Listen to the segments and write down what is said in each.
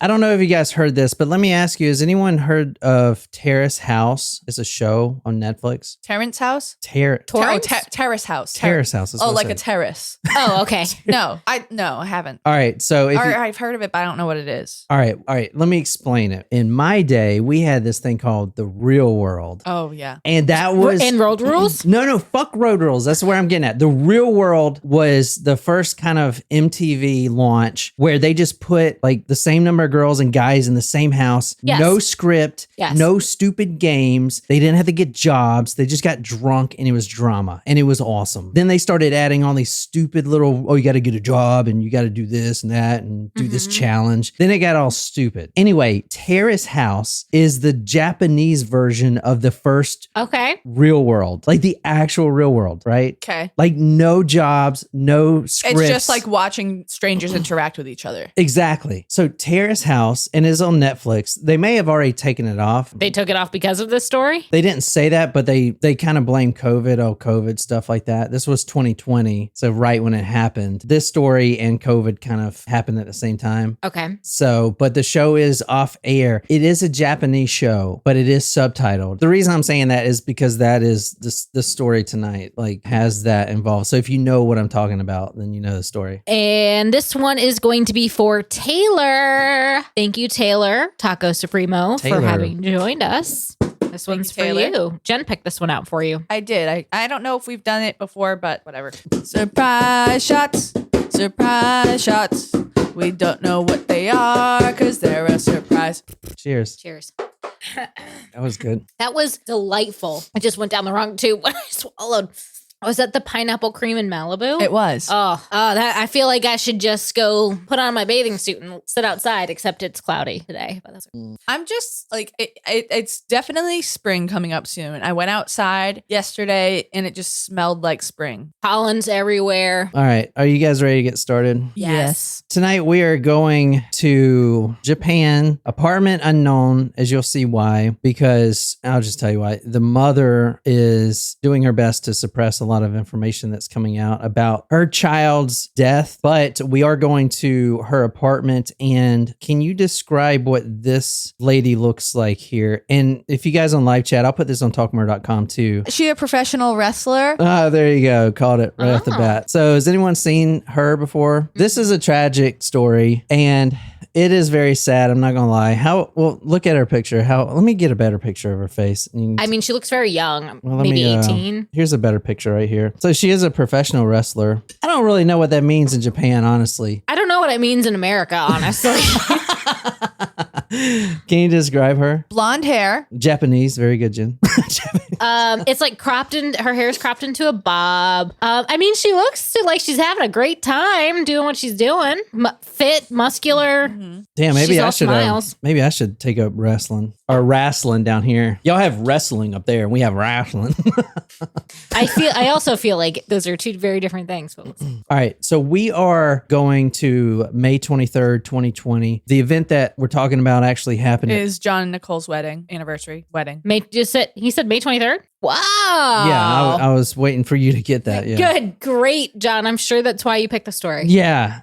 I don't know if you guys heard this, but let me ask you, has anyone heard of Terrace House? It's a show on Netflix. Terrence House? Terrace House. Terrace House. Oh, like a terrace. Oh, okay. No, I haven't. All right. So I've heard of it, but I don't know what it is. All right. Let me explain it. In my day, we had this thing called the Real World. Oh, yeah. And that was... And Road Rules? No, fuck Road Rules. That's where I'm getting at. The Real World was the first kind of MTV launch where they just put like the same number of girls and guys in the same house. Yes. No script. Yes. No stupid games. They didn't have to get jobs. They just got drunk and it was drama. And it was awesome. Then they started adding all these stupid little, you got to get a job and you got to do this and that and do this challenge. Then it got all stupid. Anyway, Terrace House is the Japanese version of the first Real World. Like the actual Real World, right? Okay. Like no jobs, no scripts. It's just like watching strangers interact with each other. Exactly. So Terrace House, and is on Netflix. They may have already taken it off. They took it off because of this story? They didn't say that, but they kind of blame COVID, stuff like that. This was 2020, so right when it happened. This story and COVID kind of happened at the same time. Okay. So, but the show is off air. It is a Japanese show, but it is subtitled. The reason I'm saying that is because that is the story tonight, like has that involved. So if you know what I'm talking about, then you know the story. And this one is going to be for Taylor. Thank you, Taylor, Taco Supremo, for having joined us. This one's for you. Jen picked this one out for you. I did. I don't know if we've done it before, but whatever. Surprise shots. Surprise shots. We don't know what they are because they're a surprise. Cheers. Cheers. That was good. That was delightful. I just went down the wrong tube when I swallowed. Was that the pineapple cream in Malibu? It was. That I feel like I should just go put on my bathing suit and sit outside, except it's cloudy today. But that's okay. I'm just like, it's definitely spring coming up soon. I went outside yesterday and it just smelled like spring. Pollen's everywhere. All right. Are you guys ready to get started? Yes. Tonight we are going to Japan, apartment unknown, as you'll see why, because I'll just tell you why. The mother is doing her best to suppress a lot of information that's coming out about her child's death, but we are going to her apartment. And can you describe what this lady looks like here? And if you guys on live chat, I'll put this on talkmore.com too. Is she a professional wrestler? Oh, there you go. Called it right off the bat. So has anyone seen her before? This is a tragic story and it is very sad. I'm not going to lie. Look at her picture. Let me get a better picture of her face. I mean, she looks very young, maybe 18. Here's a better picture right here. So she is a professional wrestler. I don't really know what that means in Japan, honestly. I don't know what it means in America, honestly. Can you describe her? Blonde hair. Japanese. Very good, Jen. It's like her hair is cropped into a bob. I mean, she looks like she's having a great time doing what she's doing. Fit, muscular. Mm-hmm. Damn, maybe I should take up wrestling or wrestling down here. Y'all have wrestling up there and we have wrestling. I also feel like those are two very different things. All right. So we are going to May 23rd, 2020. The event that we're talking about actually happened. Is John and Nicole's anniversary wedding. He said May 23rd? Wow. Yeah, I was waiting for you to get that. Yeah. Good. Great, John. I'm sure that's why you picked the story. Yeah.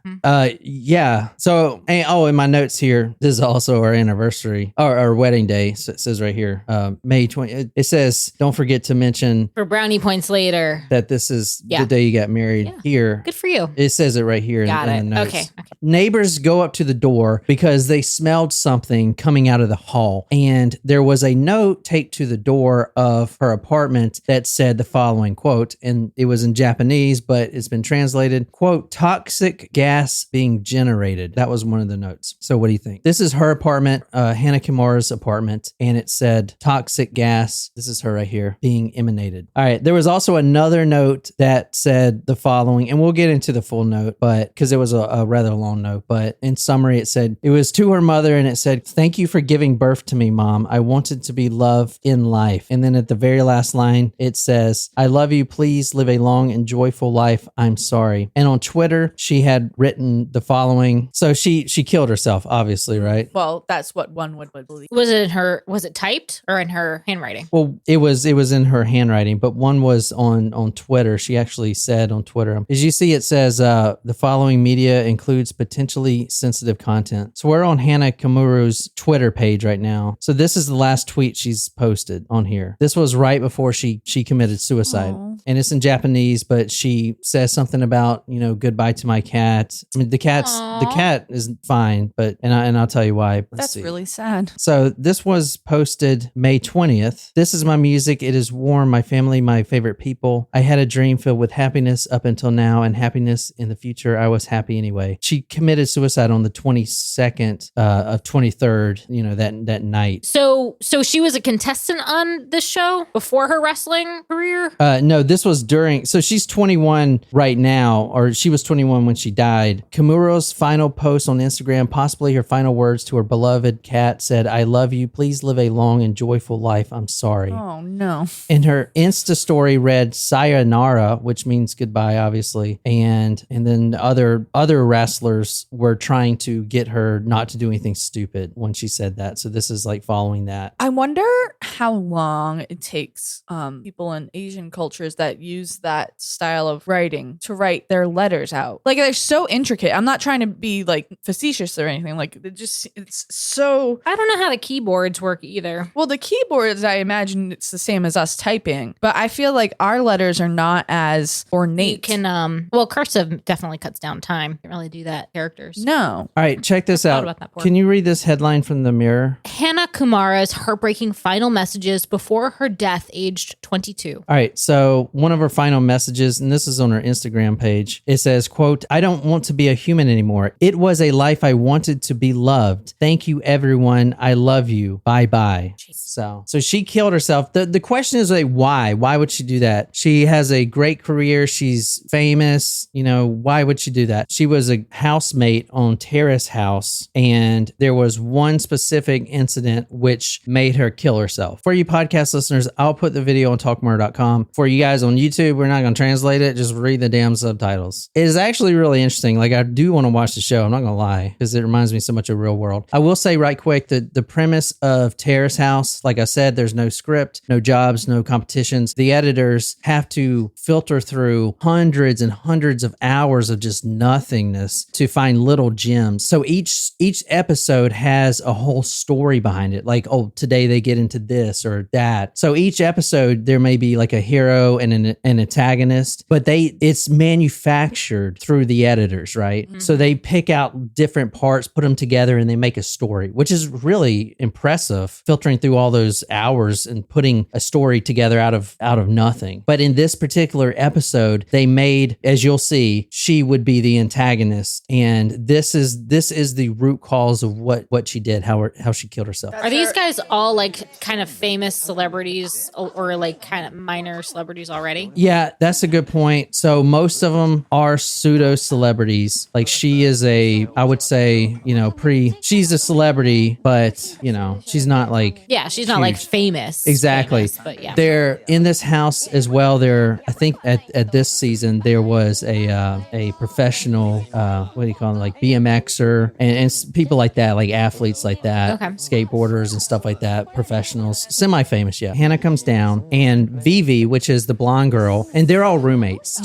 Yeah. So, in my notes here, this is also our anniversary or our wedding day. So it says right here, May 20. It says, don't forget to mention for brownie points later that this is the day you got married here. Good for you. It says it right here in the notes. Okay. Neighbors go up to the door because they smelled something coming out of the hall. And there was a note taped to the door of her apartment that said the following quote, and it was in Japanese, but it's been translated, quote, toxic gas being generated. That was one of the notes. So what do you think? This is her apartment, Hana Kimura's apartment, and it said toxic gas. This is her right here being emanated. All right. There was also another note that said the following, and we'll get into the full note, but because it was a rather long note, but in summary, it said it was to her mother and it said, thank you for giving birth to me, Mom. I wanted to be loved in life. And then at the very last last line, it says, I love you. Please live a long and joyful life. I'm sorry. And on Twitter, she had written the following. So she killed herself, obviously, right? Well, that's what one would believe. Was it typed or in her handwriting? Well, it was in her handwriting, but one was on Twitter. She actually said on Twitter, as you see, it says, the following media includes potentially sensitive content. So we're on Hana Kimuru's Twitter page right now. So this is the last tweet she's posted on here. This was right before she committed suicide. Aww. And it's in Japanese, but she says something about, goodbye to my cat. I mean, the cat is fine, but, and I'll tell you why. That's really sad. So this was posted May 20th. This is my music. It is warm. My family, my favorite people. I had a dream filled with happiness up until now and happiness in the future. I was happy anyway. She committed suicide on the 22nd of 23rd, that night. So she was a contestant on this show before her wrestling career? No, this was during. So she's 21 right now, or she was 21 when she died. Kimura's final post on Instagram, possibly her final words to her beloved cat, said, I love you. Please live a long and joyful life. I'm sorry. Oh, no. And her Insta story read Sayonara, which means goodbye, obviously. And then other wrestlers were trying to get her not to do anything stupid when she said that. So this is like following that. I wonder how long it takes people in Asian cultures that use that style of writing to write their letters out. Like, they're so intricate. I'm not trying to be like facetious or anything. Like, it's so. I don't know how the keyboards work either. Well, the keyboards, I imagine it's the same as us typing, but I feel like our letters are not as ornate. You can, cursive definitely cuts down time. You can't really do that. Characters. No. All right, check this out. About that part. Can you read this headline from the Mirror? Hana Kimura's heartbreaking final messages before her death, aged 22. All right, so one of her final messages, and this is on her Instagram page, it says, quote, I don't want to be a human anymore. It was a life I wanted to be loved. Thank you, everyone. I love you. Bye-bye. So she killed herself. The question is, like, why? Why would she do that? She has a great career. She's famous. Why would she do that? She was a housemate on Terrace house, and there was one specific incident which made her kill herself. For you podcast listeners, I'll put the video on talkmurder.com. For you guys on YouTube, we're not going to translate it. Just read the damn subtitles. It is actually really interesting. Like, I do want to watch the show. I'm not going to lie, because it reminds me so much of real world. I will say right quick that the premise of Terrace House, like I said, there's no script, no jobs, no competitions. The editors have to filter through hundreds and hundreds of hours of just nothingness to find little gems. So each episode has a whole story behind it. Like, oh, today they get into this or that. So each episode, there may be like a hero and an antagonist, but it's manufactured through the editors, right? Mm-hmm. So they pick out different parts, put them together, and they make a story, which is really impressive, filtering through all those hours and putting a story together out of nothing. But in this particular episode, they made, as you'll see, she would be the antagonist, and this is the root cause of what she did, how she killed herself. Are these guys all like kind of famous celebrities or like kind of minor celebrities already? Yeah, that's a good point. So most of them are pseudo celebrities. Like, she is I would say, she's a celebrity, but she's not like. Yeah, she's not like famous. Exactly. Famous, but yeah. They're in this house as well. I think at this season, there was a professional, what do you call them? Like BMXer and people like that, like athletes like that, okay. Skateboarders and stuff like that, professionals, semi-famous. Yeah. Hannah comes down, and Vivi, which is the blonde girl, and they're all roommates.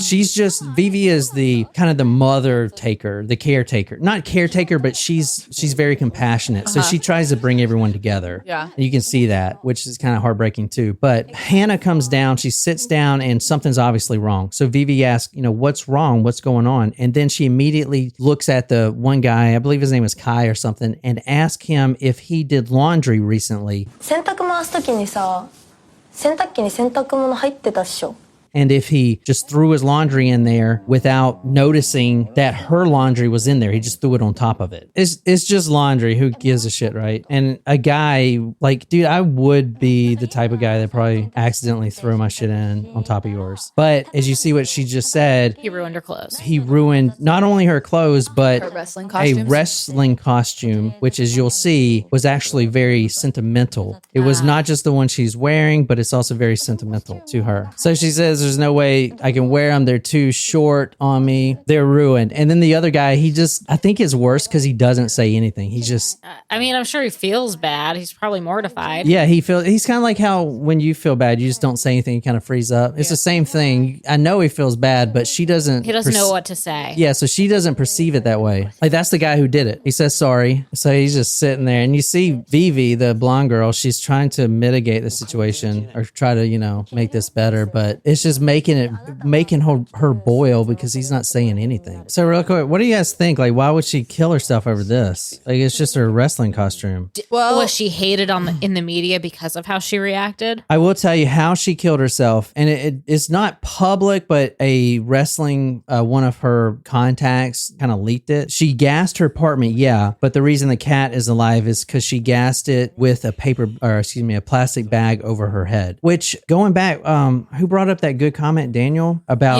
Vivi is the kind of the mother taker, the caretaker, not caretaker, but she's very compassionate. So she tries to bring everyone together. Yeah. And you can see that, which is kind of heartbreaking too. But Hannah comes down, she sits down, and something's obviously wrong. So Vivi asks, what's wrong? What's going on? And then she immediately looks at the one guy, I believe his name is Kai or something, and asks him if he did laundry recently. 洗濯回すときにさ、洗濯機に洗濯物入ってたっしょ。and if he just threw his laundry in there without noticing that her laundry was in there. He just threw it on top of it. It's just laundry. Who gives a shit, right? And a guy, like, dude, I would be the type of guy that probably accidentally threw my shit in on top of yours. But as you see what she just said, He ruined her clothes. he ruined not only her clothes, but Her wrestling a costumes. wrestling costume, which, as you'll see, was actually very sentimental. It was not just the one she's wearing, but it's also very sentimental to her. So she says, there's no way I can wear them. They're too short on me. They're ruined. And then the other guy, he just, I think it's worse because he doesn't say anything. He just, I mean, I'm sure he feels bad. He's probably mortified. yeah, he's kind of like how when you feel bad, you just don't say anything, you kind of freeze up. It's the same thing. I know he feels bad, but she doesn't. He doesn't know what to say. Yeah, so she doesn't perceive it that way. Like, that's the guy who did it. He says sorry. So he's just sitting there. And you see Vivi, the blonde girl, she's trying to mitigate the situation or try to, make this better. But it's just making her boil because he's not saying anything. So real quick, what do you guys think? Like, why would she kill herself over this? Like, it's just her wrestling costume. Well, Was she hated in the media because of how she reacted? I will tell you how she killed herself, and it's not public, but a wrestling one of her contacts kind of leaked it. She gassed her apartment, yeah, but the reason the cat is alive is because she gassed it with a plastic bag over her head. Which, going back, who brought up that good comment, Daniel, about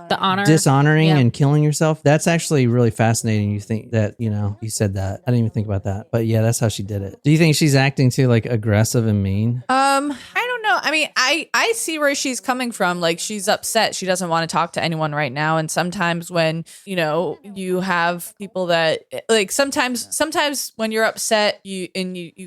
The honor. dishonoring Yeah. and killing yourself? That's actually really fascinating. You think that you said that. I didn't even think about that, but yeah, that's how she did it. Do you think she's acting too like aggressive and mean? I don't know. I mean, I see where she's coming from. Like, she's upset. She doesn't want to talk to anyone right now. And sometimes when, you have people that, like, sometimes when you're upset, you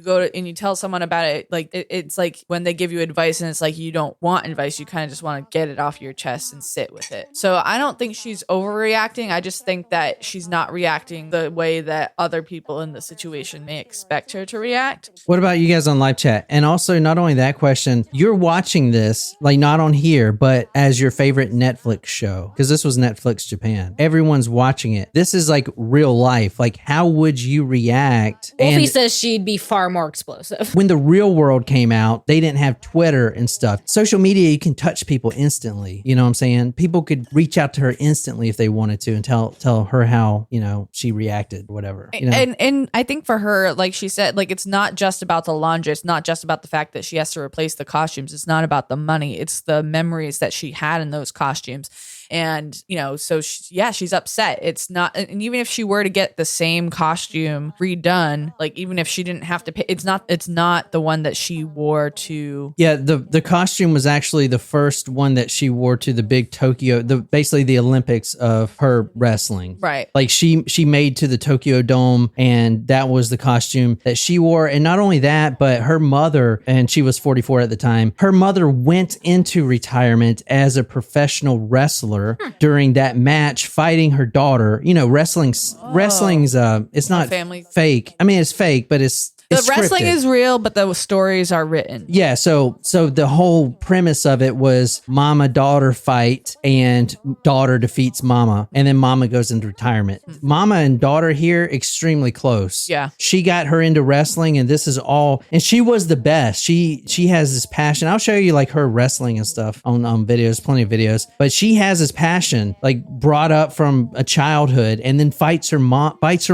go to and you tell someone about it, like, it's like when they give you advice and it's like you don't want advice, you kind of just want to get it off your chest and sit with it. So I don't think she's overreacting. I just think that she's not reacting the way that other people in the situation may expect her to react. What about you guys on live chat? And also, not only that question, you're watching this, like, not on here, but as your favorite Netflix show, because this was Netflix Japan. Everyone's watching it. This is like real life. Like, how would you react? Wolfie says she'd be far more explosive. When the real world came out, they didn't have Twitter and stuff. Social media, you can touch people instantly. You know what I'm saying? People could reach out to her instantly if they wanted to and tell her how, she reacted, whatever. And I think for her, like she said, like, it's not just about the laundry. It's not just about the fact that she has to replace the costumes. It's not about the money. It's the memories that she had in those costumes. And, so she's upset. It's not, and even if she were to get the same costume redone, like, even if she didn't have to pay, it's not the one that she wore to. Yeah, the costume was actually the first one that she wore to the big Tokyo, basically the Olympics of her wrestling. Right. Like, she made to the Tokyo Dome, and that was the costume that she wore. And not only that, but her mother, and she was 44 at the time, her mother went into retirement as a professional wrestler during that match, fighting her daughter. Wrestling's it's not family fake. I mean, it's fake, but it's The wrestling scripted. is real, but the stories are written. Yeah, so the whole premise of it was mama-daughter fight, and daughter defeats mama, and then mama goes into retirement. Mama and daughter here, extremely close. Yeah. She got her into wrestling, and this is all, and she was the best. She has this passion. I'll show you, like, her wrestling and stuff on videos, plenty of videos, but she has this passion, like, brought up from a childhood, and then fights her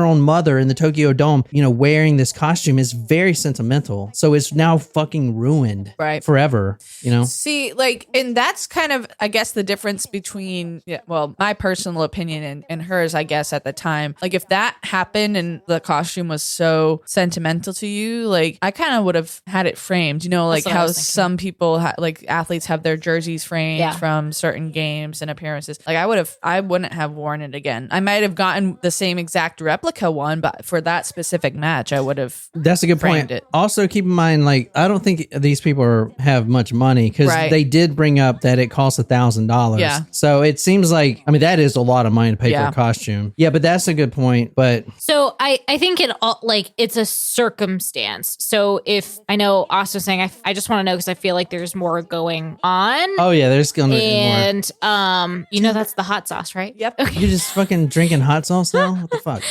own mother in the Tokyo Dome, wearing this costume. Is very sentimental, so it's now fucking ruined forever. See, like, and that's kind of, I guess, the difference between my personal opinion and hers, I guess, at the time. Like, if that happened and the costume was so sentimental to you, like, I kind of would have had it framed, like how some people like athletes have their jerseys framed from certain games and appearances. Like, I wouldn't have worn it again. I might have gotten the same exact replica one, but for that specific match, I would have. That's a good point. It. Also, keep in mind, like, I don't think these people have much money, because they did bring up that it costs $1,000. Yeah. So it seems like, I mean, that is a lot of money to pay for a costume. Yeah, but that's a good point. But so I think it's a circumstance. So if I know Austin's saying, I just want to know because I feel like there's more going on. Oh yeah, there's gonna be more. And that's the hot sauce, right? Yep. Okay. You're just fucking drinking hot sauce now? What the fuck?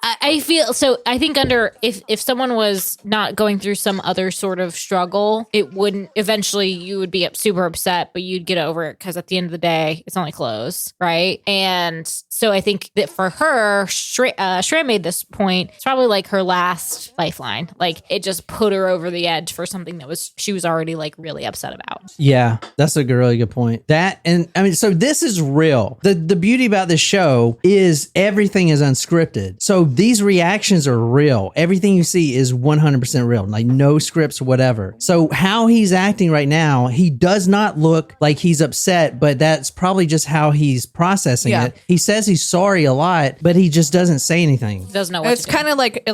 I feel so. I think think if someone was not going through some other sort of struggle, it wouldn't, eventually you would be super upset, but you'd get over it because at the end of the day, it's only clothes, right? And so I think that for her, Shreya made this point, it's probably like her last lifeline. Like it just put her over the edge for something that she was already like really upset about. Yeah, that's a really good point. That, and I mean, so this is real. The beauty about this show is everything is unscripted. So these reactions are real. Everything you see is 100% real, like no scripts, whatever. So how he's acting right now, he does not look like he's upset, but that's probably just how he's processing it. He says he's sorry a lot, but he just doesn't say anything. He doesn't know what it's kind of like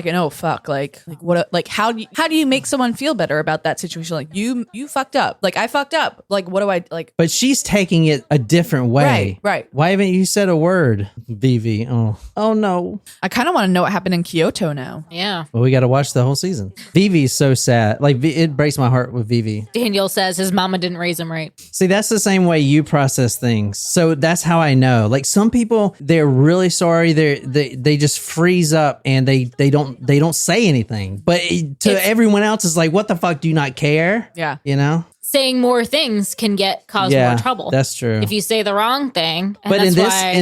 an oh fuck, like what, like how do you make someone feel better about that situation? Like you fucked up, like I fucked up, like what do I like? But she's taking it a different way. Right. Why haven't you said a word, Vivi? Oh no. I kind of want to know what happened in Kyoto now. Yeah. Well, we got to watch the whole season. Vivi's so sad. Like it breaks my heart with Vivi. Daniel says his mama didn't raise him right. See, that's the same way you process things. So that's how I know. Like some people, they're really sorry. They just freeze up and they don't say anything. But everyone else is like, what the fuck? Do you not care? Yeah. You know? Saying more things can cause more trouble. That's true. If you say the wrong thing. But in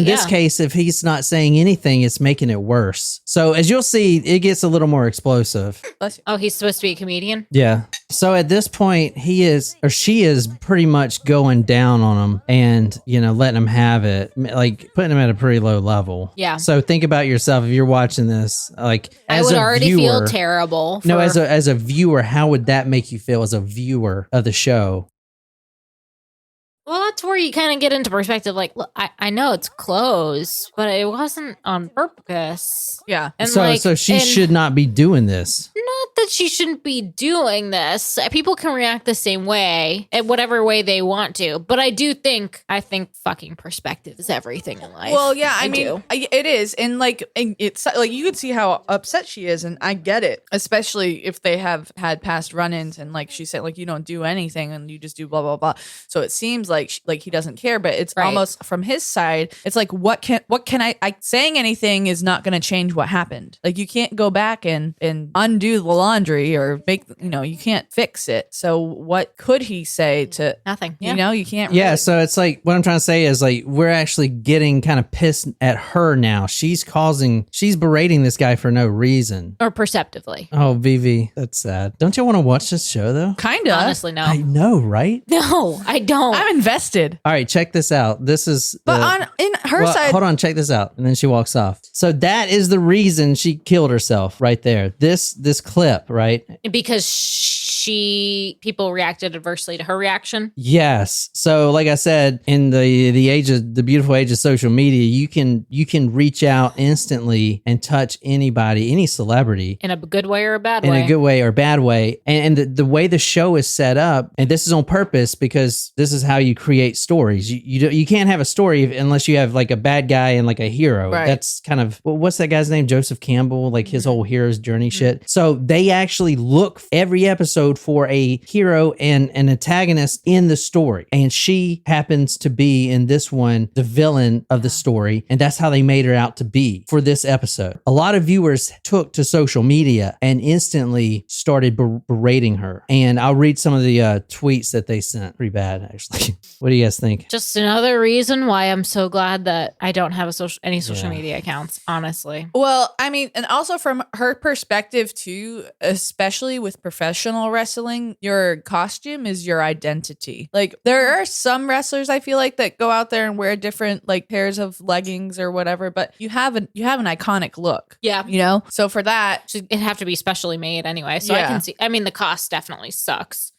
this case, if he's not saying anything, it's making it worse. So as you'll see, it gets a little more explosive. Oh, he's supposed to be a comedian? Yeah. So at this point, she is pretty much going down on him and, letting him have it, like putting him at a pretty low level. Yeah. So think about yourself if you're watching this, like I as would a already viewer, feel terrible. No, as a viewer, how would that make you feel as a viewer of the show? Well, that's where you kind of get into perspective. Like, look, I know it's clothes, but it wasn't on purpose. Yeah. And so she should not be doing this. Not that she shouldn't be doing this. People can react the same way, in whatever way they want to. But I think fucking perspective is everything in life. Well, yeah, I mean, it is. And it's like you can see how upset she is. And I get it, especially if they have had past run-ins and like she said, like, you don't do anything and you just do blah, blah, blah. So it seems like he doesn't care, but it's almost from his side. It's like, what can I saying anything is not going to change what happened. Like you can't go back and undo the laundry or make, you can't fix it. So what could he say to nothing? Yeah. You can't. Yeah. Really. So it's like, what I'm trying to say is like, we're actually getting kind of pissed at her now. She's berating this guy for no reason. Or perceptively. Oh, Vivi, that's sad. Don't you want to watch this show though? Kind of. Honestly, no. I know, right? No, I don't. I'm invested. All right, check this out. This is in her side. Hold on, check this out. And then she walks off. So that is the reason she killed herself right there. This clip, right? Because people reacted adversely to her reaction. Yes. So like I said, in the beautiful age of social media, you can reach out instantly and touch anybody, any celebrity. In a good way or a bad way. In a good way or bad way. And the way the show is set up, and this is on purpose because this is how you create stories. You can't have a story unless you have like a bad guy and like a hero. Right. That's kind of, what's that guy's name? Joseph Campbell, like his whole hero's journey shit. So they actually look every episode for a hero and an antagonist in the story. And she happens to be in this one, the villain of the story. And that's how they made her out to be for this episode. A lot of viewers took to social media and instantly started berating her. And I'll read some of the tweets that they sent. Pretty bad, actually. What do you guys think? Just another reason why I'm so glad that I don't have any social media accounts, honestly. Well, I mean, and also from her perspective too, especially with professional wrestling, your costume is your identity. Like there are some wrestlers I feel like that go out there and wear different like pairs of leggings or whatever, but you have an iconic look. Yeah. So for that, it'd have to be specially made anyway. So I can see, I mean, the cost definitely sucks.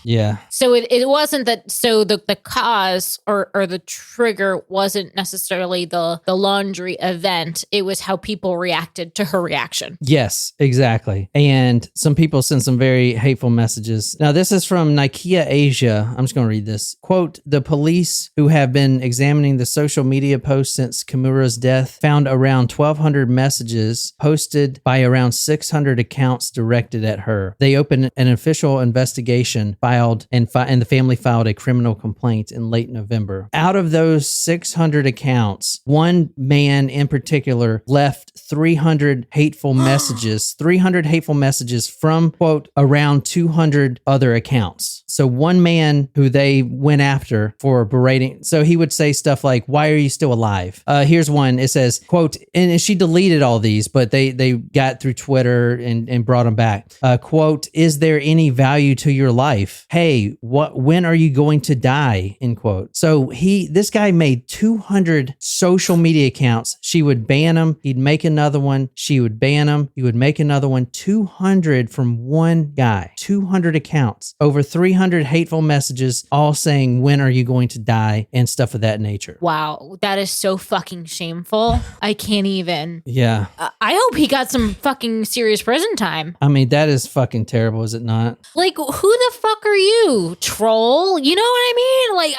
Yeah. So it wasn't that, so the cause or the trigger wasn't necessarily the laundry event. It was how people reacted to her reaction. Yes, exactly. And some people sent some very hateful messages. Now, this is from Nikia Asia. I'm just going to read this. Quote, the police who have been examining the social media posts since Kimura's death found around 1,200 messages posted by around 600 accounts directed at her. They opened an official investigation Discretion filed and the family filed a criminal complaint in late November. Out of those 600 accounts, one man in particular left 300 hateful messages, 300 hateful messages from, quote, around 200 other accounts. So one man who they went after for berating, so he would say stuff like, why are you still alive? Here's one. It says, quote, and she deleted all these, but they got through Twitter and brought them back. Quote, is there any value to your life? Hey, when are you going to die? End quote. So this guy made 200 social media accounts. She would ban them. He'd make another one. She would ban him. He would make another one. 200 from one guy. 200 accounts. Over 300 hateful messages, all saying, when are you going to die? And stuff of that nature. Wow. That is so fucking shameful. I can't even. Yeah. I hope he got some fucking serious prison time. I mean, that is fucking terrible, is it not? Like, who the fuck are you, troll? You know what I mean? Like,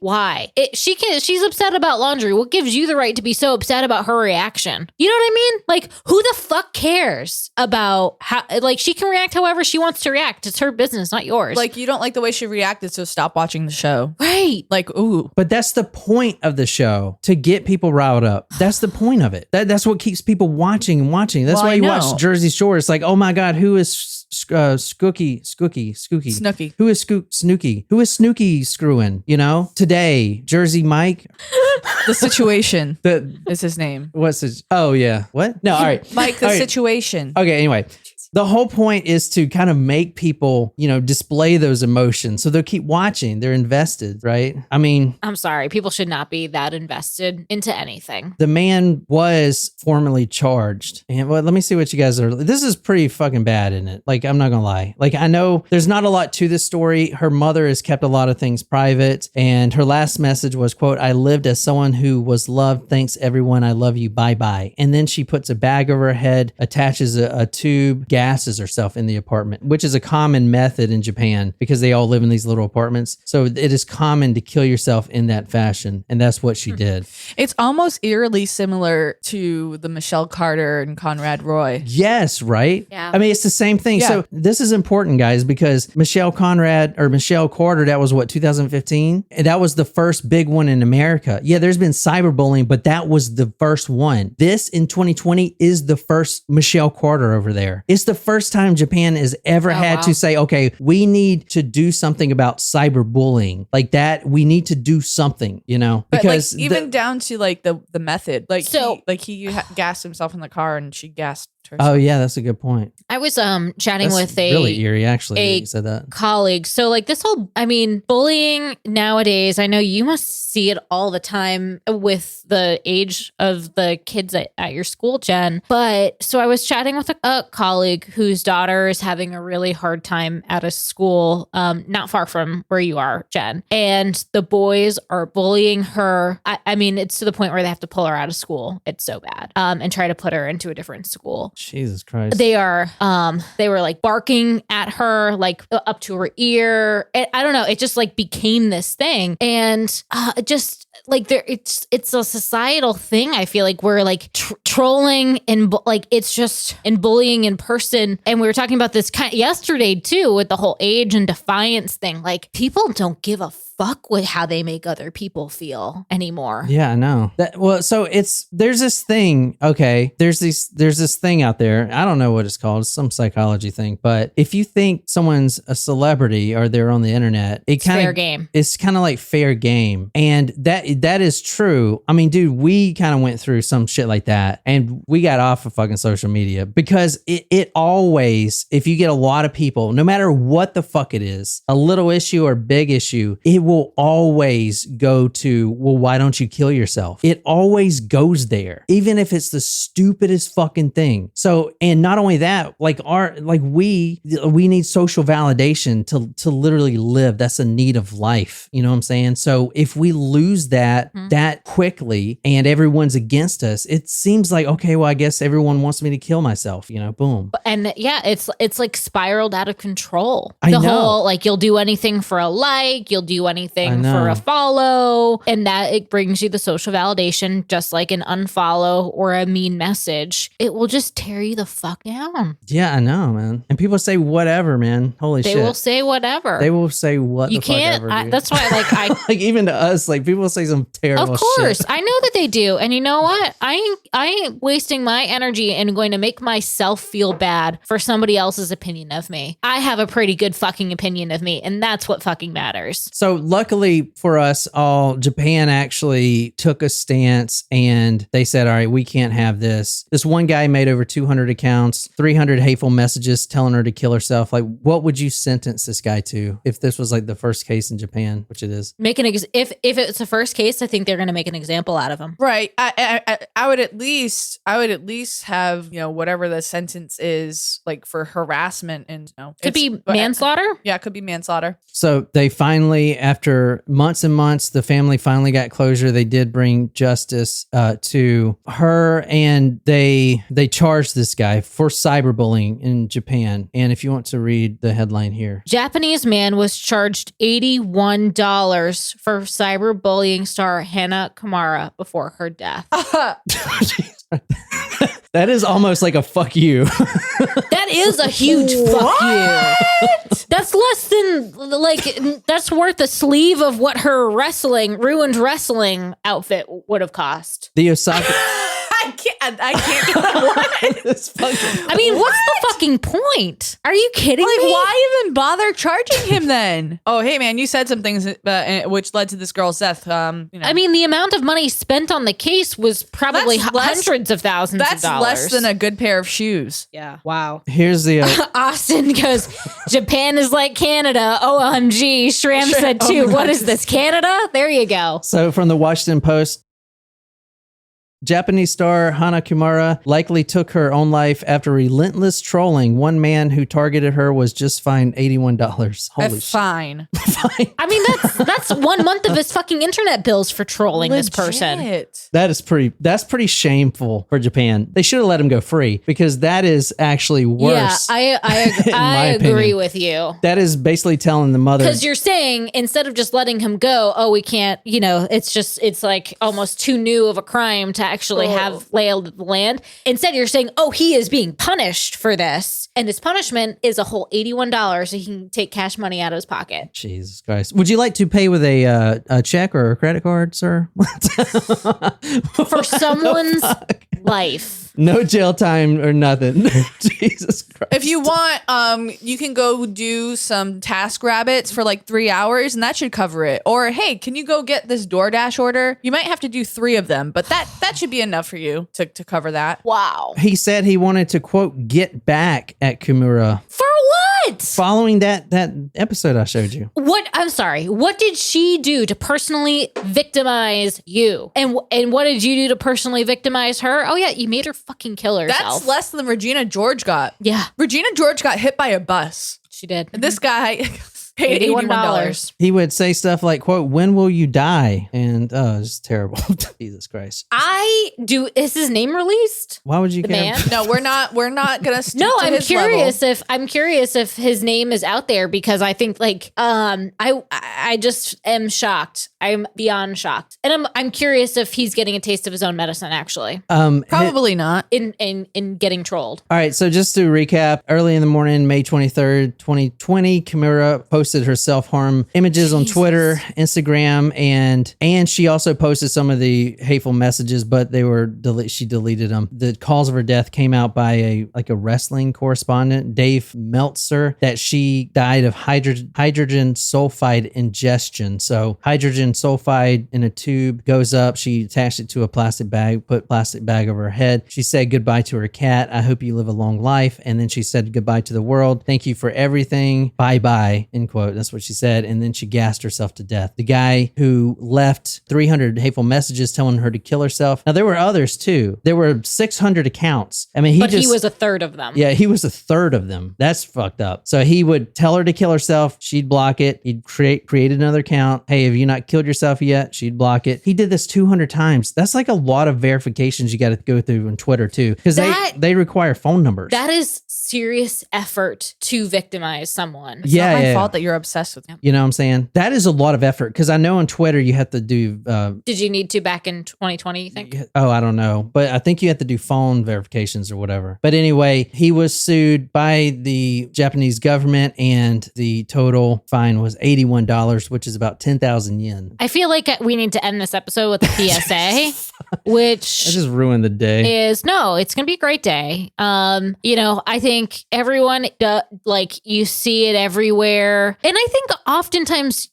why? She's upset about laundry. What gives you the right to be so upset about her reaction? You know what I mean? Like, who the fuck cares about how, like, she can react however she wants to react. It's her business, not yours. Like, you don't like the way she reacted, so stop watching the show. Right. Like, ooh. But that's the point of the show, to get people riled up. That's the point of it. That's what keeps people watching and watching. That's why you watch Jersey Shore. It's like, oh my God, who is Snooky? Who is Snooky? Who is Snooky screwing? You know, today, Jersey Mike. The Situation is his name. What's his? Oh yeah. What? No. All right. Mike, The Situation. Okay. Anyway. The whole point is to kind of make people, display those emotions. So they'll keep watching. They're invested, right? I mean, I'm sorry. People should not be that invested into anything. The man was formally charged. And let me see what you guys are. This is pretty fucking bad, isn't it? Like, I'm not going to lie. Like, I know there's not a lot to this story. Her mother has kept a lot of things private. And her last message was, quote, I lived as someone who was loved. Thanks, everyone. I love you. Bye-bye. And then she puts a bag over her head, attaches a tube, gasses herself in the apartment, which is a common method in Japan because they all live in these little apartments. So it is common to kill yourself in that fashion. And that's what she did. It's almost eerily similar to the Michelle Carter and Conrad Roy. Yes, right? Yeah. I mean, it's the same thing. Yeah. So this is important, guys, because Michelle Carter, that was what, 2015? And that was the first big one in America. Yeah, there's been cyberbullying, but that was the first one. This in 2020 is the first Michelle Carter over there. It's the first time Japan has ever had to say, okay, we need to do something about cyberbullying. Like that, we need to do something, because like, even down to like the method, like he gassed himself in the car and she gassed herself. Oh yeah, that's a good point. I was chatting with a really eerie, actually, that you said that. Colleague. So like this whole, bullying nowadays, I know you must see it all the time with the age of the kids at your school, Jen. But so I was chatting with a colleague whose daughter is having a really hard time at a school not far from where you are, Jen. And the boys are bullying her. It's to the point where they have to pull her out of school. It's so bad. And try to put her into a different school. Jesus Christ. They were like barking at her, like up to her ear. I don't know. It just like became this thing. And just like it's a societal thing. I feel like we're like trolling and like it's just and bullying in person. And we were talking about this yesterday too with the whole age and defiance thing. Like people don't give a fuck with how they make other people feel anymore. Yeah, I know. So there's this thing, okay, there's this thing out there. I don't know what it's called. It's some psychology thing. But if you think someone's a celebrity or they're on the internet, it's fair game. It's kind of like fair game. And that is true. I mean, dude, we kind of went through some shit like that and we got off of fucking social media because it always, if you get a lot of people, no matter what the fuck it is, a little issue or big issue, it will always go to, well, why don't you kill yourself? It always goes there, even if it's the stupidest fucking thing. So, and not only that, we need social validation to literally live. That's a need of life. You know what I'm saying? So if we lose that quickly and everyone's against us, it seems like, okay, well, I guess everyone wants me to kill myself, boom. And yeah, it's like spiraled out of control. I know. Whole, like, you'll do anything for a like, you'll do anything for a follow. And that it brings you the social validation, just like an unfollow or a mean message. It will just tear you the fuck down. Yeah, I know, man. And people say whatever, man. Holy shit. They will say whatever. They will say what you the fuck can't. ever, dude. That's why, like, I like even to us, like people say some terrible of course, shit. I know that they do. And you know what? I ain't wasting my energy and going to make myself feel bad for somebody else's opinion of me. I have a pretty good fucking opinion of me, and that's what fucking matters. So luckily for us all, Japan actually took a stance and they said, all right, we can't have this. This one guy made over 200 accounts, 300 hateful messages telling her to kill herself. Like, what would you sentence this guy to if this was like the first case in Japan, which it is? If it's the first case, I think they're going to make an example out of him. Right. I would at least have, whatever the sentence is, like, for harassment, and could be manslaughter. Yeah, it could be manslaughter. So they finally, after months and months, the family finally got closure. They did bring justice to her, and they charged this guy for cyberbullying in Japan. And if you want to read the headline here. Japanese man was charged $81 for cyberbullying star Hana Kimura before her death. That is almost like a fuck you. That is a huge fuck you. That's less than, like, that's worth a sleeve of what her ruined wrestling outfit would have cost. The Osaka... I can't. What? I mean, what's the fucking point? Are you kidding me? Why even bother charging him then? Oh, hey man, you said some things which led to this girl's death. I mean, the amount of money spent on the case was probably hundreds of thousands of dollars. That's less than a good pair of shoes. Yeah. Wow. Here's the... Austin goes, Japan is like Canada. OMG. Shram said too. What is this, Canada? There you go. So from the Washington Post, Japanese star Hana Kimura likely took her own life after relentless trolling. One man who targeted her was just fined $81. Holy shit. Fine. Fine. I mean, that's 1 month of his fucking internet bills for trolling this person. That's pretty shameful for Japan. They should have let him go free, because that is actually worse. Yeah, I agree with you. That is basically telling the mother. Because you're saying, instead of just letting him go, oh, we can't, it's like almost too new of a crime to actually have lay of the land. Instead, you're saying, oh, he is being punished for this. And his punishment is a whole $81 so he can take cash money out of his pocket. Jesus Christ. Would you like to pay with a check or a credit card, sir? For someone's life. No jail time or nothing. Jesus Christ. If you want, you can go do some Task Rabbits for like 3 hours, and that should cover it. Or, hey, can you go get this DoorDash order? You might have to do 3 of them, but that should be enough for you to cover that. Wow. He said he wanted to, quote, get back at Kimura. For what? Following that episode I showed you. What? I'm sorry. What did she do to personally victimize you? And what did you do to personally victimize her? Oh yeah, you made her fucking kill herself. That's less than Regina George got. Yeah. Regina George got hit by a bus. She did. And this guy paid $81. He would say stuff like, quote, when will you die? And it's terrible. Jesus Christ. Is his name released? Why would you The care? man? No, we're not gonna stoop No, to I'm his curious level. I'm curious if his name is out there, because I think I just am shocked. I'm beyond shocked. And I'm curious if he's getting a taste of his own medicine, actually. Probably not. In getting trolled. All right, so just to recap, early in the morning, May 23rd, 2020, Kimura posted her self-harm images on Twitter, Instagram, and she also posted some of the hateful messages, but she deleted them. The cause of her death came out by a wrestling correspondent, Dave Meltzer, that she died of hydrogen sulfide ingestion. So hydrogen sulfide in a tube goes up. She attached it to a plastic bag, put plastic bag over her head. She said goodbye to her cat. I hope you live a long life. And then she said goodbye to the world. Thank you for everything. Bye-bye, end quote. unquote. That's what she said. And then she gassed herself to death. The guy who left 300 hateful messages telling her to kill herself. Now, there were others too. There were 600 accounts. I mean, he was a third of them. Yeah, he was a third of them. That's fucked up. So he would tell her to kill herself. She'd block it. He'd create another account. Hey, have you not killed yourself yet? She'd block it. He did this 200 times. That's like a lot of verifications you got to go through on Twitter too, because they require phone numbers. That is serious effort to victimize someone. It's not my fault that you're obsessed with him. You know what I'm saying? That is a lot of effort, because I know on Twitter you have to do... Did you need to back in 2020, you think? Oh, I don't know. But I think you have to do phone verifications or whatever. But anyway, he was sued by the Japanese government, and the total fine was $81, which is about 10,000 yen. I feel like we need to end this episode with a PSA, which... I just ruined the day. It's going to be a great day. I think everyone, you see it everywhere. And I think oftentimes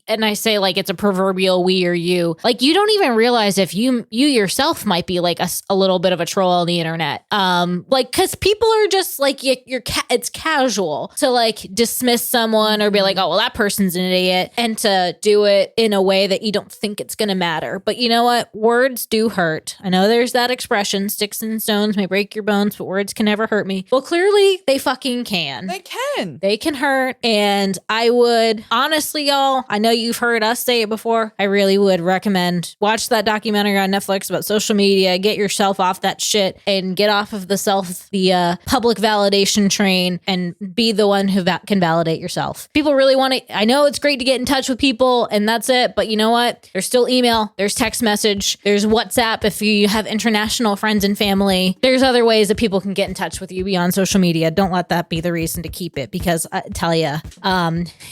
and I say like it's a proverbial we or you, like you don't even realize if you yourself might be like a little bit of a troll on the internet. Cause people are just like, it's casual to like dismiss someone or be like, oh, well, that person's an idiot, and to do it in a way that you don't think it's going to matter. But you know what? Words do hurt. I know there's that expression, sticks and stones may break your bones, but words can never hurt me. Well, clearly they fucking can. They can hurt. And I would honestly, y'all, I know you've heard us say it before. I really would recommend watch that documentary on Netflix about social media, get yourself off that shit and get off of the public validation train and be the one who can validate yourself. People really want to, I know it's great to get in touch with people and that's it, but you know what? There's still email, there's text message, there's WhatsApp if you have international friends and family. There's other ways that people can get in touch with you beyond social media. Don't let that be the reason to keep it, because I tell you,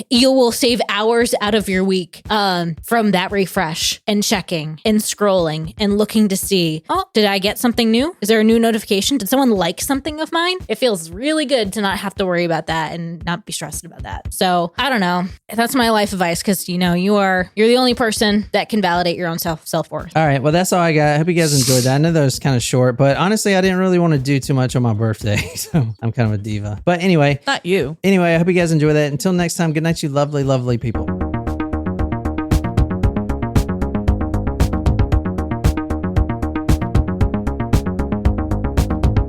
you will save hours out of your week from that refresh and checking and scrolling and looking to see, oh, did I get something new? Is there a new notification? Did someone like something of mine? It feels really good to not have to worry about that and not be stressed about that. So I don't know. That's my life advice, because you're the only person that can validate your own self-worth. All right. Well, that's all I got. I hope you guys enjoyed that. I know that was kind of short, but honestly, I didn't really want to do too much on my birthday. So I'm kind of a diva. But anyway. Not you. Anyway, I hope you guys enjoy that. Until next time, good night, you lovely, lovely people.